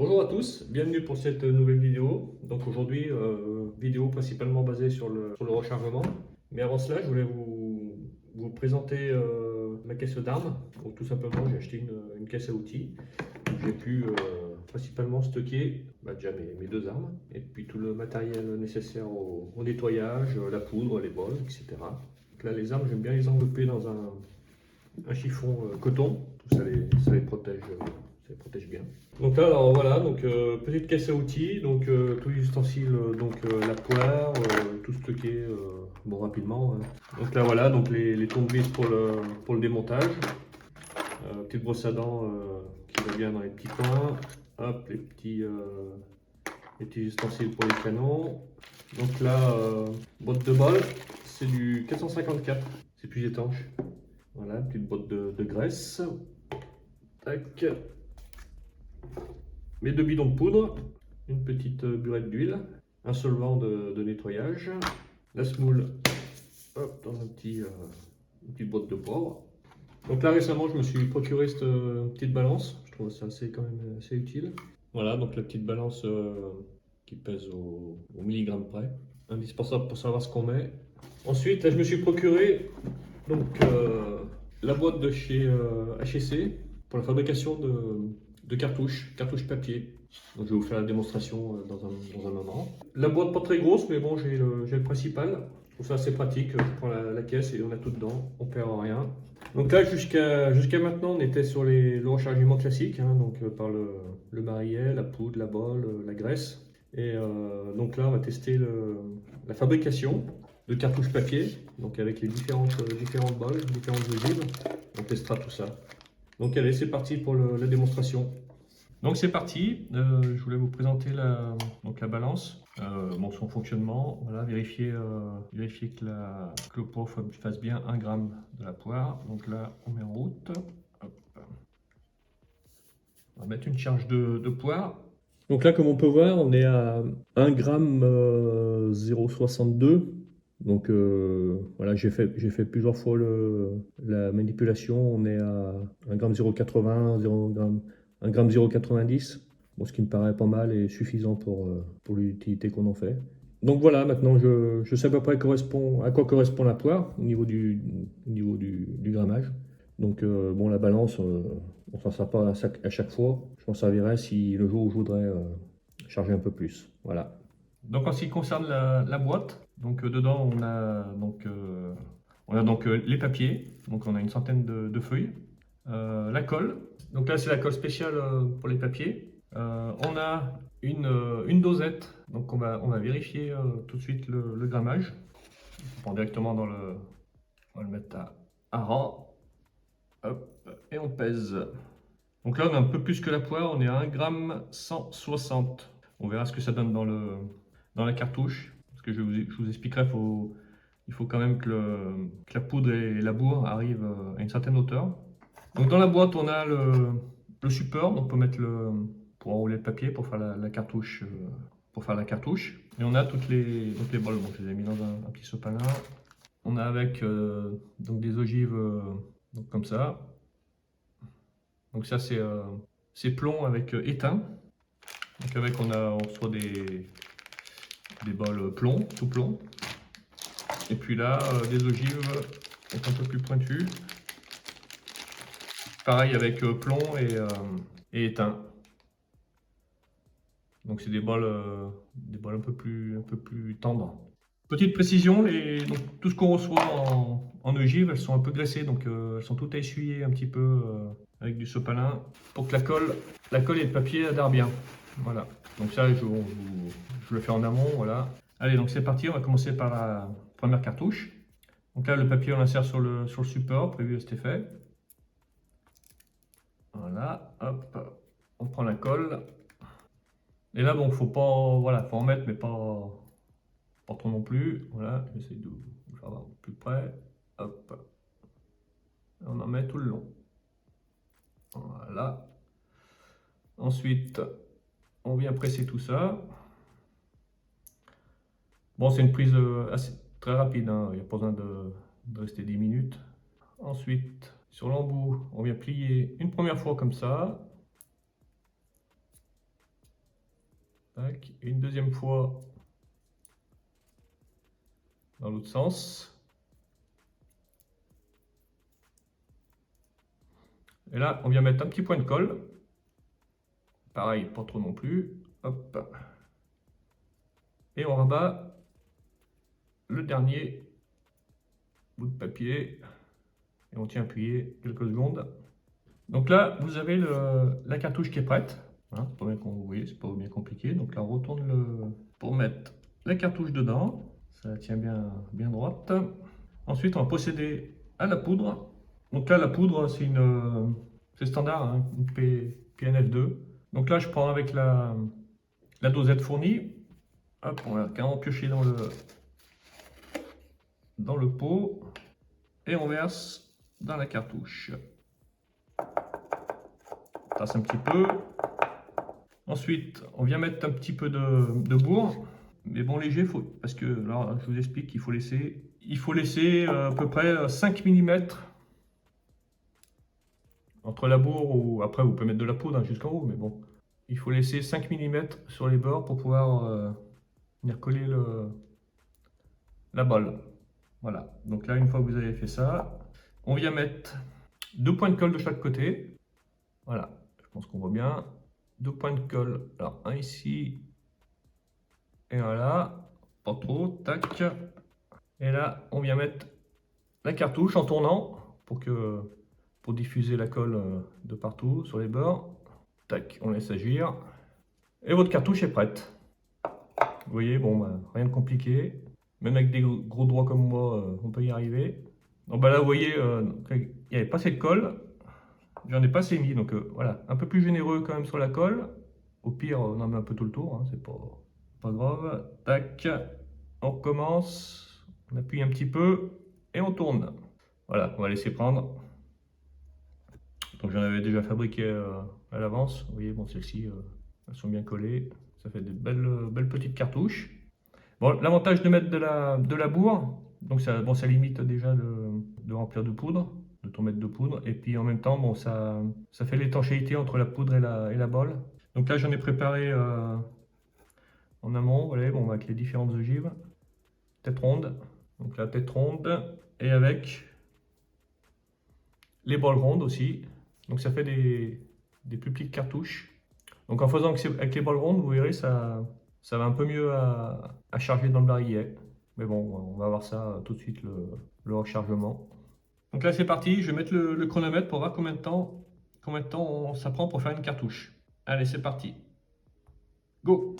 Bonjour à tous, bienvenue pour cette nouvelle vidéo. Donc aujourd'hui, vidéo principalement basée sur le rechargement. Mais avant cela, je voulais vous présenter ma caisse d'armes. Donc tout simplement, j'ai acheté une caisse à outils. J'ai pu principalement stocker déjà mes deux armes et puis tout le matériel nécessaire au nettoyage, la poudre, les bols, etc. Donc là, les armes, j'aime bien les envelopper dans un chiffon coton. Tout ça les protège. Ça les protège bien. Donc là, alors voilà, donc petite caisse à outils, donc tous les ustensiles, la poire, tout stocké bon rapidement, hein. Donc là voilà, donc les tournevis pour le démontage, petite brosse à dents qui va bien dans les petits coins, hop les petits ustensiles pour les canons. Donc là, boîte de bol, c'est du 454, c'est plus étanche. Voilà, petite boîte de graisse. Tac. Mes deux bidons de poudre, une petite burette d'huile, un solvant de nettoyage, la semoule hop, dans une petite boîte de poivre. Donc là récemment je me suis procuré cette petite balance, je trouve ça quand même assez utile. Voilà, donc la petite balance qui pèse au milligramme près, indispensable pour savoir ce qu'on met. Ensuite là, je me suis procuré donc, la boîte de chez HEC pour la fabrication de cartouches papier. Donc, je vais vous faire la démonstration dans un moment. La boîte pas très grosse, mais bon, j'ai le principal. Je trouve ça assez pratique. Je prends la caisse et on a tout dedans, on perd rien. Donc là, jusqu'à maintenant, on était sur le rechargement classique, hein, donc par le barillet, la poudre, la bolle, la graisse. Et donc là, on va tester la fabrication de cartouches papier, donc avec les différentes balles, différentes ogives. On testera tout ça. Donc allez, c'est parti pour la démonstration. Donc c'est parti, je voulais vous présenter la balance, son fonctionnement, voilà, vérifier que le poids fasse bien 1 gramme de la poire. Donc là, on met en route. Hop. On va mettre une charge de poire. Donc là, comme on peut voir, on est à 1 gramme 0,62. Donc voilà, j'ai fait plusieurs fois la manipulation. On est à 1 gramme 0,80, 1 gramme 0,90. Bon, ce qui me paraît pas mal et suffisant pour l'utilité qu'on en fait. Donc voilà, maintenant je sais à peu près à quoi correspond la poire au niveau du grammage. Donc bon, la balance, on s'en sert pas à chaque fois. Je m'en servirai si le jour où je voudrais charger un peu plus. Voilà. Donc en ce qui concerne la boîte, donc dedans on a donc les papiers, donc on a une centaine de feuilles, la colle, donc là c'est la colle spéciale pour les papiers. On a une dosette, donc on va vérifier tout de suite le grammage. On prend directement on va le mettre à rang, hop, et on pèse. Donc là on a un peu plus que la poire, on est à 1 gramme 160. On verra ce que ça donne dans la cartouche, parce que je vous expliquerai, il faut quand même que la poudre et la bourre arrivent à une certaine hauteur. Donc dans la boîte, on a le support, donc on peut mettre pour enrouler le papier, pour faire la cartouche, Et on a toutes les bols, donc je les ai mis dans un petit sopalin. On a avec donc des ogives donc comme ça. Donc ça c'est plomb avec étain. Donc on reçoit des bols plomb, tout plomb. Et puis là, des ogives donc un peu plus pointues. Pareil avec plomb et étain. Donc c'est des bols un peu plus tendres. Petite précision, donc, tout ce qu'on reçoit en ogive, elles sont un peu graissées, donc elles sont toutes à essuyer un petit peu avec du sopalin pour que la colle et le papier adhèrent bien. Voilà. Donc ça, je le fais en amont, voilà. Allez, donc c'est parti, on va commencer par la première cartouche. Donc là, le papier, on l'insère sur le support prévu à cet effet. Voilà, hop, on prend la colle. Et là, bon, faut en mettre, mais pas trop non plus. Voilà, j'essaie de vous faire voir plus près. Hop, on en met tout le long. Voilà. Ensuite, on vient presser tout ça. Bon, c'est une prise très rapide, hein. Il n'y a pas besoin de rester 10 minutes. Ensuite, sur l'embout, on vient plier une première fois comme ça. Tac. Et une deuxième fois dans l'autre sens. Et là, on vient mettre un petit point de colle. Pareil, pas trop non plus. Hop. Et on rabat le dernier bout de papier. Et on tient appuyé quelques secondes. Donc là, vous avez la cartouche qui est prête. Hein, c'est pas bien vous voyez, c'est pas bien compliqué. Donc là, on retourne pour mettre la cartouche dedans. Ça tient bien droite. Ensuite, on va procéder à la poudre. Donc là, la poudre, c'est standard, hein, une PNF2. Donc là, je prends avec la dosette fournie. Hop, on va carrément piocher dans le pot. Et on verse dans la cartouche. On tasse un petit peu. Ensuite, on vient mettre un petit peu de bourre. Mais bon, léger, parce que là, je vous explique qu'il faut laisser à peu près 5 mm entre la bourre ou après vous pouvez mettre de la poudre, hein, jusqu'en haut, mais bon, il faut laisser 5 mm sur les bords pour pouvoir venir coller la balle. Voilà, donc là, une fois que vous avez fait ça, on vient mettre 2 points de colle de chaque côté. Voilà, je pense qu'on voit bien. 2 points de colle, alors un ici et un là, pas trop, tac. Et là, on vient mettre la cartouche en tournant pour diffuser la colle de partout sur les bords. Tac, on laisse agir. Et votre cartouche est prête. Vous voyez, bon, bah, rien de compliqué. Même avec des gros doigts comme moi, on peut y arriver. Donc bah là, vous voyez, il n'y avait pas assez de colle. J'en ai pas assez mis, donc voilà, un peu plus généreux quand même sur la colle. Au pire, on en met un peu tout le tour, hein, c'est pas grave. Tac, on recommence, on appuie un petit peu et on tourne. Voilà, on va laisser prendre. Donc j'en avais déjà fabriqué à l'avance. Vous voyez, bon, celles-ci, elles sont bien collées. Ça fait des belles petites cartouches. Bon, l'avantage de mettre de la bourre, donc ça limite déjà de remplir de poudre, de ton mettre de poudre. Et puis en même temps, bon, ça fait l'étanchéité entre la poudre et la balle. Donc là, j'en ai préparé en amont, voilà, bon, avec les différentes ogives. Tête ronde, donc la tête ronde, et avec les balles rondes aussi. Donc ça fait des plus petites cartouches. Donc en faisant avec les balles rondes, vous verrez, ça va un peu mieux à charger dans le barillet. Mais bon, on va voir ça tout de suite, le rechargement. Donc là c'est parti, je vais mettre le chronomètre pour voir combien de temps ça prend pour faire une cartouche. Allez, c'est parti. Go!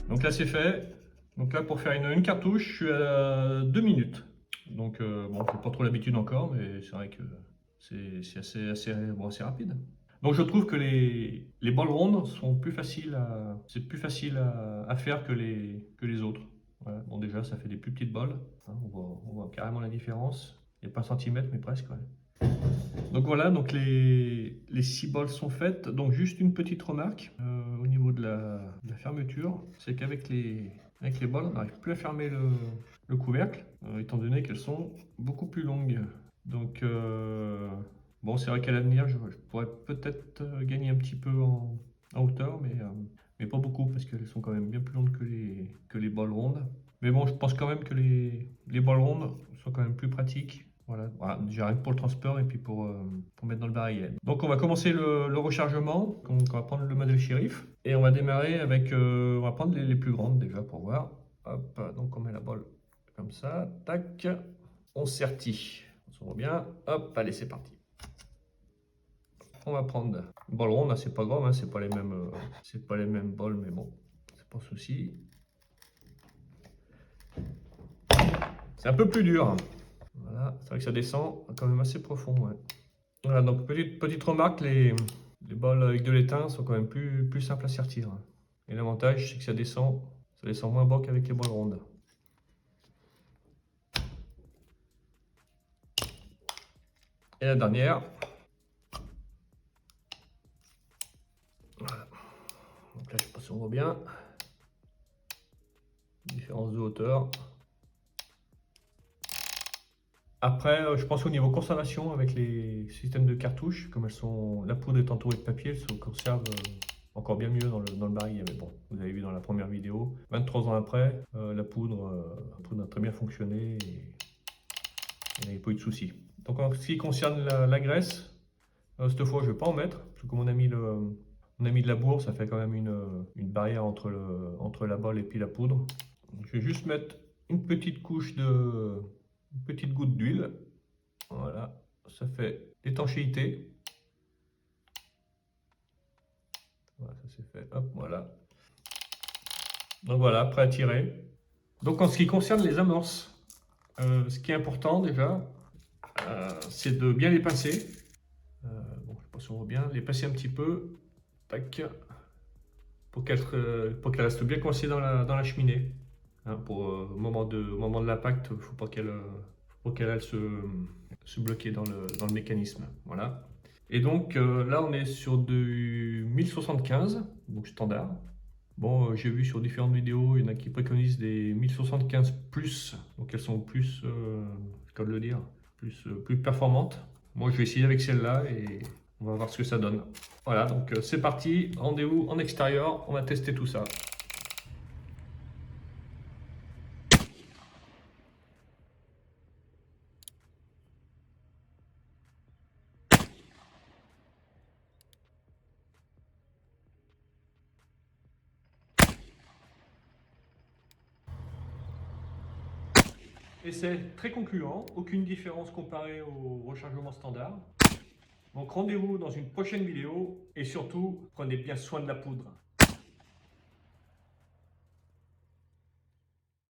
Donc là c'est fait. Donc là pour faire une cartouche, je suis à 2 minutes. Donc bon, j'ai pas trop l'habitude encore, mais c'est vrai que c'est assez rapide. Donc je trouve que les balles rondes sont plus faciles à faire que les autres. Voilà. Bon déjà ça fait des plus petites balles, hein, on voit carrément la différence. Il n'y a pas un centimètre mais presque. Ouais. Donc voilà, donc les 6 balles sont faites. Donc juste une petite remarque au niveau de la fermeture, c'est qu'avec les balles, on n'arrive plus à fermer le couvercle, étant donné qu'elles sont beaucoup plus longues. Donc bon, c'est vrai qu'à l'avenir, je pourrais peut-être gagner un petit peu en hauteur, mais pas beaucoup, parce qu'elles sont quand même bien plus longues que les balles rondes. Mais bon, je pense quand même que les balles rondes sont quand même plus pratiques. Voilà, déjà rien que pour le transport et puis pour mettre dans le barillet. Donc on va commencer le rechargement. Donc, on va prendre le modèle Shérif et on va démarrer avec, on va prendre les plus grandes déjà pour voir. Hop, donc on met la balle comme ça, tac, on sertit. On se voit bien, hop, allez c'est parti. On va prendre une balle ronde, c'est pas grave, hein, c'est pas les mêmes balles, mais bon, c'est pas un souci. C'est un peu plus dur. Voilà, c'est vrai que ça descend quand même assez profond. Ouais. Voilà, donc petite remarque, les balles avec de l'étain sont quand même plus simples à sertir. Et l'avantage, c'est que ça descend moins bas qu'avec les balles rondes. Et la dernière. Voilà. Donc là, je sais pas si on voit bien. Différence de hauteur. Après, je pense au niveau conservation avec les systèmes de cartouches, comme elles sont, la poudre est entourée de papier, elles se conservent encore bien mieux dans le barillet. Mais bon, vous avez vu dans la première vidéo, 23 ans après, la poudre a très bien fonctionné et il n'y avait pas eu de soucis. Donc en ce qui concerne la graisse, cette fois je ne vais pas en mettre, parce que comme on a mis de la bourre, ça fait quand même une barrière entre la balle et puis la poudre. Donc, je vais juste mettre une petite couche une petite goutte d'huile. Voilà, ça fait l'étanchéité. Voilà, ça c'est fait. Hop, voilà. Donc voilà, prêt à tirer. Donc en ce qui concerne les amorces, ce qui est important déjà, c'est de bien les pincer. Bon, je pense qu'on voit bien, les pincer un petit peu, tac, pour qu'elles restent bien coincées dans la cheminée. Hein, au moment de l'impact, il ne faut pas qu'elle aille se bloquer dans le mécanisme. Voilà. Et donc là, on est sur du 1075, donc standard. Bon, j'ai vu sur différentes vidéos, il y en a qui préconisent des 1075 plus, donc elles sont plus, comment le dire, plus performantes. Moi, je vais essayer avec celle-là et on va voir ce que ça donne. Voilà, donc c'est parti, rendez-vous en extérieur, on va tester tout ça. Et c'est très concluant, aucune différence comparée au rechargement standard. Donc rendez-vous dans une prochaine vidéo et surtout, prenez bien soin de la poudre.